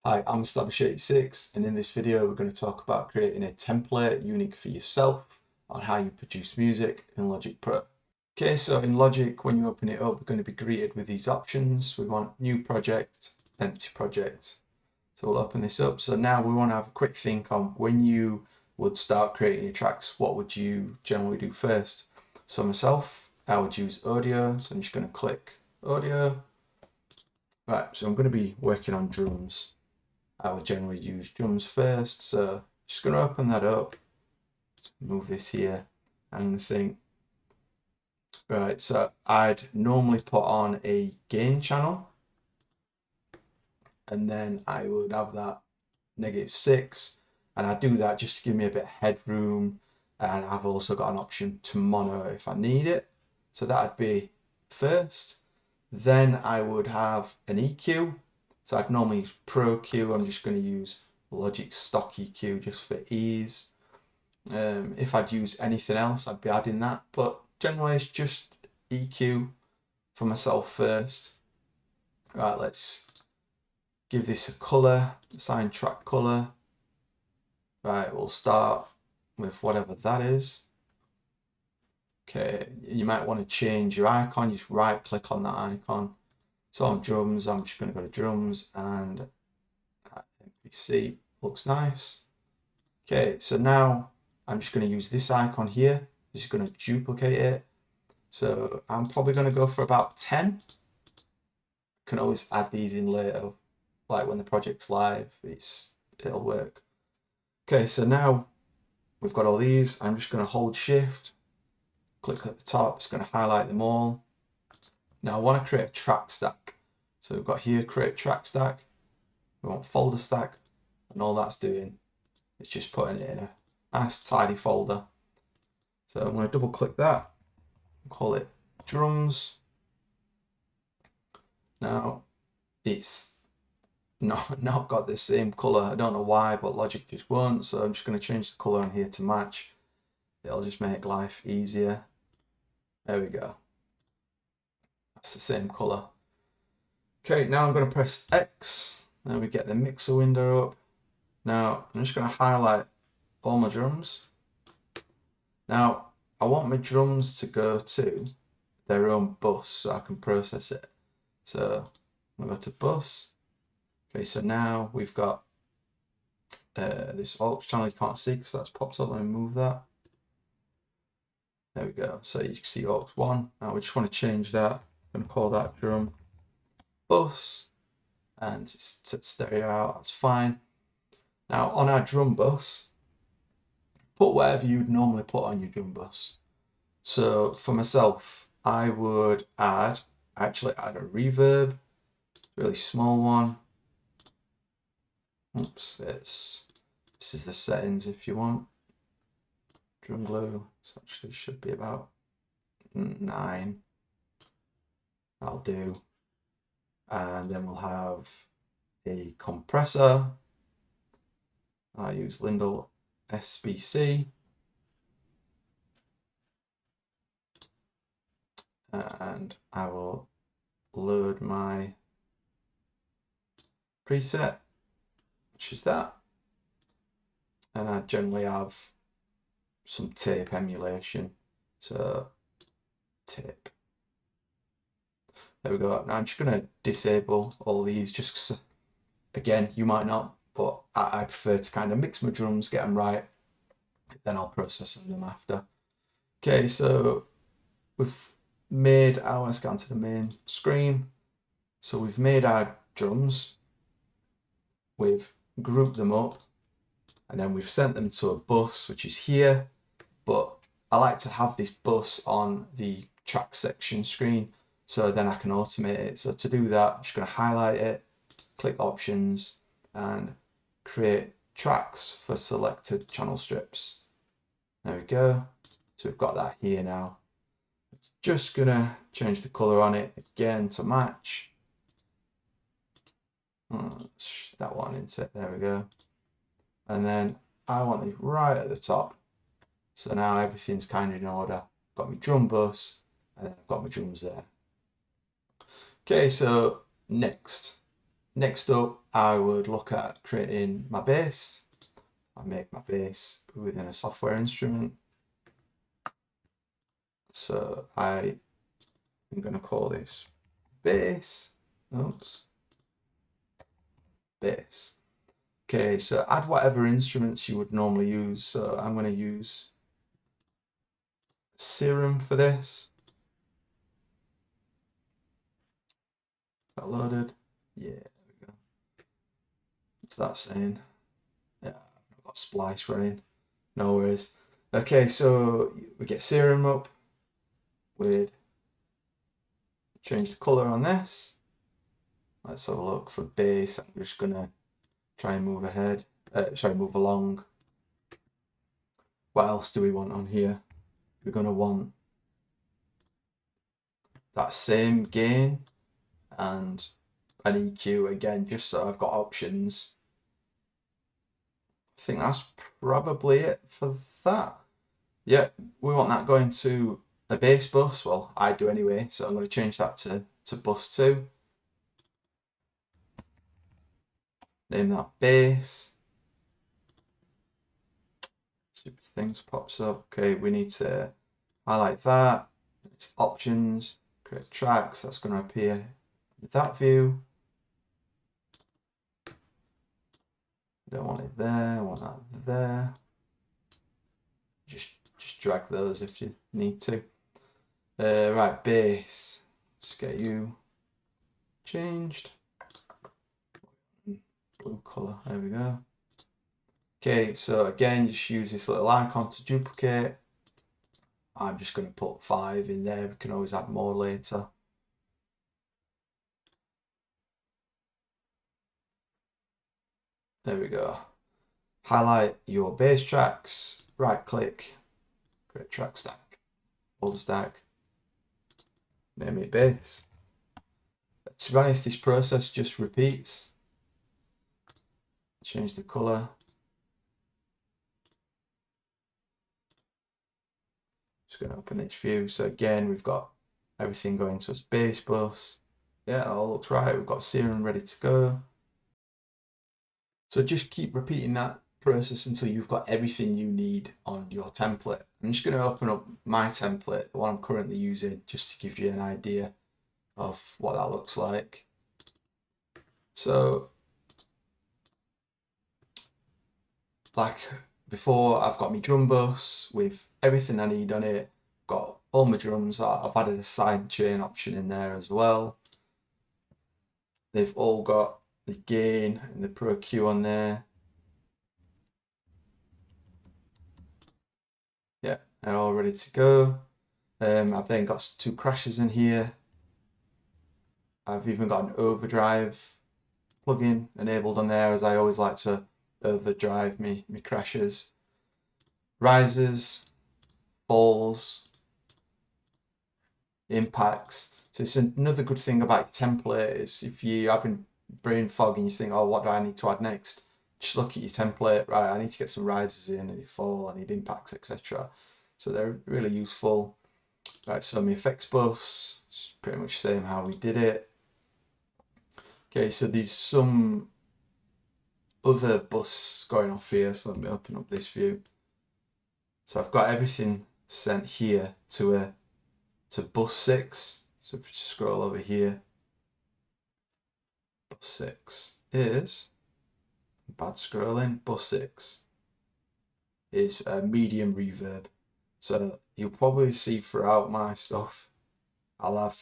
Hi, I'm Stablish86, and in this video we're going to talk about creating a template unique for yourself on how you produce music in Logic Pro. Okay, so in Logic, when you open it up, we're going to be greeted with these options. We want new project, empty project. So we'll open this up. So now we want to have a quick think on when you would start creating your tracks, what would you generally do first? So myself, I would use audio. So I'm just going to click audio. Right, so I'm going to be working on drums. I would generally use drums first, so just going to open that up, move this here, and think, right, so I'd normally put on a gain channel, and then I would have that -6, and I do that just to give me a bit of headroom, and I've also got an option to mono if I need it, so that'd be first. Then I would have an EQ, so I'd normally use Pro Q. I'm just going to use Logic stock EQ just for ease. If I'd use anything else, I'd be adding that, but generally it's just EQ for myself first. Right, let's give this a color, assign track color. Right, we'll start with whatever that is. Okay, you might want to change your icon, just right click on that icon. So on drums, I'm just going to go to drums, and MPC looks nice. Okay, so now I'm just going to use this icon here, just going to duplicate it. So I'm probably going to go for about 10. Can always add these in later, like when the project's live, it'll work. Okay, so now we've got all these. I'm just going to hold shift, click at the top, it's going to highlight them all. Now I want to create a track stack. So we've got here, create track stack. We want folder stack, and all that's doing is just putting it in a nice tidy folder. So I'm going to double click that, call it drums. Now it's not got the same color. I don't know why, but Logic just won't. So I'm just going to change the color on here to match. It'll just make life easier. There we go. That's the same color. Okay, now I'm going to press X. Then we get the mixer window up. Now I'm just going to highlight all my drums. Now I want my drums to go to their own bus so I can process it. So I'm going to go to bus. Okay, so now we've got this aux channel you can't see because that's popped up. Let me move that. There we go. So you can see aux 1. Now we just want to change that. I'm going to call that drum bus and just set stereo out. That's fine. Now on our drum bus, put whatever you'd normally put on your drum bus. So for myself, I would actually add a reverb, really small one. Oops, this is the settings if you want. Drum glue, this actually should be about 9. That'll do. And then we'll have a compressor. I use Lindell SBC. And I will load my preset, which is that. And I generally have some tape emulation. So tape. There we go. Now I'm just going to disable all these just because, again, you might not, but I prefer to kind of mix my drums, get them right, then I'll process them after. Okay, so we've made our, let's get onto the main screen. So we've made our drums, we've grouped them up, and then we've sent them to a bus, which is here, but I like to have this bus on the track section screen, so then I can automate it. So to do that, I'm just going to highlight it, click options, and create tracks for selected channel strips. There we go. So we've got that here now. Just gonna change the color on it again to match. That one into it. There we go. And then I want it right at the top. So now everything's kind of in order. Got my drum bus, and then I've got my drums there. Okay, so next up, I would look at creating my bass. I make my bass within a software instrument. So I am going to call this bass. Oops. Bass. Okay, so add whatever instruments you would normally use. So I'm going to use Serum for this. Got loaded. Yeah, there we go. What's that saying? Yeah, I've got Splice running. No worries. Okay, so we get Serum up. We'd change the color on this. Let's have a look for bass. I'm just gonna try and move ahead. Move along. What else do we want on here? We're gonna want that same gain and an EQ again, just so I've got options. I think that's probably it for that. Yeah, we want that going to a bass bus. Well, I do anyway, so I'm going to change that to bus 2. Name that bass. Super things pops up. Okay, we need to highlight that. It's options, create tracks. That's going to appear with that view. I don't want it there. I want that there. Just drag those if you need to. Right, bass. Let's get you changed. Blue color. There we go. Okay, so again, just use this little icon to duplicate. I'm just going to put 5 in there. We can always add more later. There we go. Highlight your bass tracks, right click, create track stack, folder stack, name it bass. To be honest, this process just repeats. Change the color. Just going to open each view. So again, we've got everything going to its bass bus. Yeah, it all looks right. We've got Serum ready to go. So just keep repeating that process until you've got everything you need on your template. I'm just going to open up my template, the one I'm currently using, just to give you an idea of what that looks like. So, like before, I've got my drum bus with everything I need on it. Got all my drums. I've added a sidechain option in there as well. They've all got the gain and the Pro Q on there. Yeah, they're all ready to go. I've then got 2 crashes in here. I've even got an overdrive plugin enabled on there, as I always like to overdrive me crashes. Rises, falls, impacts. So it's another good thing about your template is if you're having brain fog and you think, oh, what do I need to add next? Just look at your template, right, I need to get some rises in, I need fall, I need impacts, etc. So they're really useful. Right, so my effects bus, it's pretty much the same how we did it. Okay, so there's some other bus going off here, so let me open up this view. So I've got everything sent here to bus 6. So if you scroll over here, bus 6 is, bad scrolling, bus 6 is a medium reverb. So you'll probably see throughout my stuff, I'll have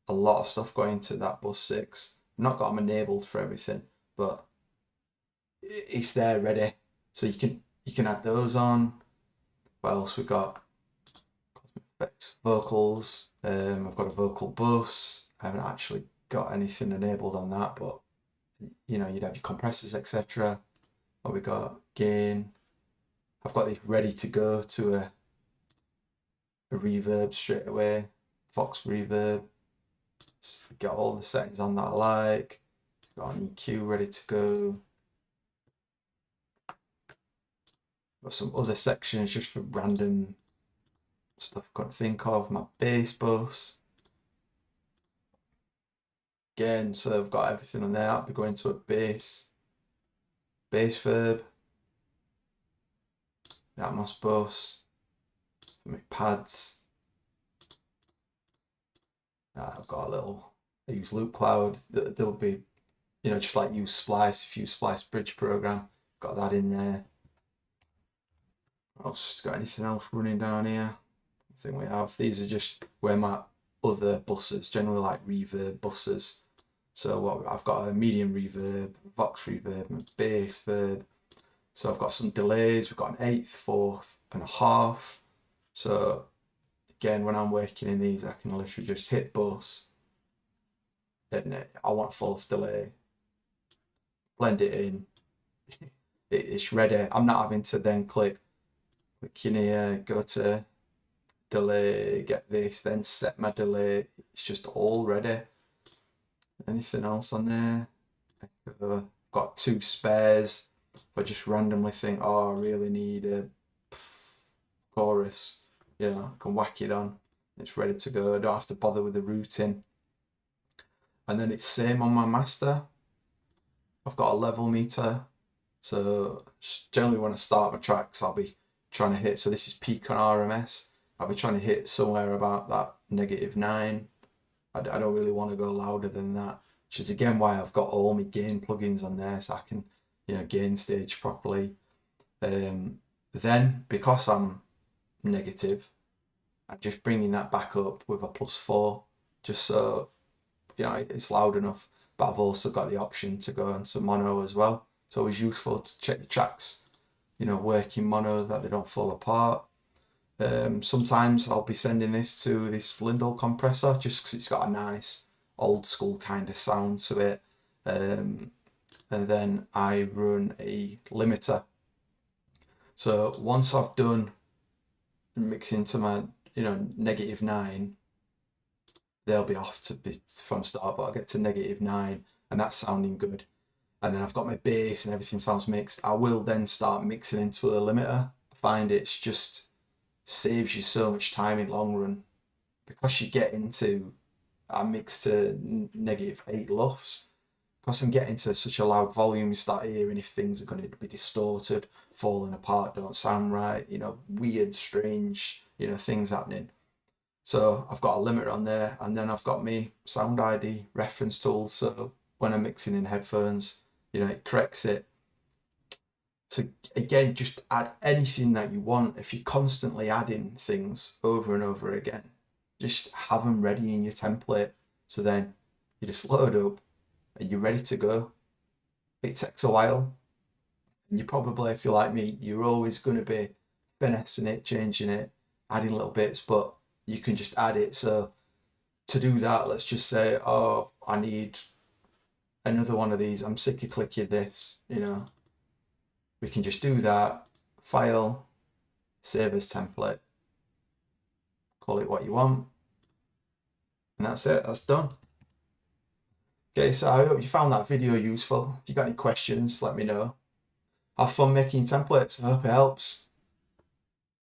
a lot of stuff going to that bus 6. I've not got them enabled for everything, but it's there ready. So you can add those on. What else we got? Effects, vocals. I've got a vocal bus. I haven't actually got anything enabled on that, but you know, you'd have your compressors, etc. What we got? Gain. I've got this ready to go to a reverb straight away. Vox reverb. Just got all the settings on that I like. Got an EQ ready to go. Got some other sections just for random stuff I couldn't think of. My bass bus. again, so I've got everything on there. I'll be going to a base verb, the Atmos bus, for my pads. I've got a little, I use Loop Cloud. There'll be, you know, just like use Splice, if you use Splice Bridge program, got that in there. What else? Got anything else running down here? I think we have. These are just where my other buses, generally like reverb buses. So what I've got a medium reverb, Vox reverb, and bass verb. So I've got some delays. We've got an eighth, fourth, and a half. So again, when I'm working in these, I can literally just hit bus. Then I want fourth delay. Blend it in. It's ready. I'm not having to then click in here, go to delay, get this, then set my delay. It's just all ready. Anything else on there? I've got 2 spares. If I just randomly think, oh, I really need a chorus, you know, I can whack it on. It's ready to go. I don't have to bother with the routing. And then it's same on my master. I've got a level meter. So generally when I start my tracks, I'll be trying to hit, so this is peak on RMS. I'll be trying to hit somewhere about that -9. I don't really want to go louder than that, which is again why I've got all my gain plugins on there, so I can, you know, gain stage properly. Then because I'm negative, I'm just bringing that back up with a +4, just so, you know, it's loud enough. But I've also got the option to go into mono as well. It's always useful to check the tracks, you know, work in mono, that they don't fall apart. Sometimes I'll be sending this to this Lindell compressor just because it's got a nice old school kind of sound to it. And then I run a limiter. So once I've done mixing to my, you know, -9, they'll be off to be from start, but I'll get to -9 and that's sounding good. And then I've got my bass and everything sounds mixed. I will then start mixing into a limiter. I find it's just saves you so much time in long run, because you get into, I mix to -8 LUFS, because I'm getting to such a loud volume, you start hearing if things are going to be distorted, falling apart, don't sound right, you know, weird, strange, you know, things happening. So I've got a limiter on there, and then I've got my Sound ID reference tool, so when I'm mixing in headphones, you know, it corrects it. So again, just add anything that you want. If you're constantly adding things over and over again, just have them ready in your template. So then you just load up and you're ready to go. It takes a while. And you probably, if you're like me, you're always going to be finessing it, changing it, adding little bits, but you can just add it. So to do that, let's just say, oh, I need another one of these. I'm sick of clicking this, you know. We can just do that, file, save as template, call it what you want, and that's it, that's done. Okay, so I hope you found that video useful. If you got any questions, let me know. Have fun making templates, I hope it helps.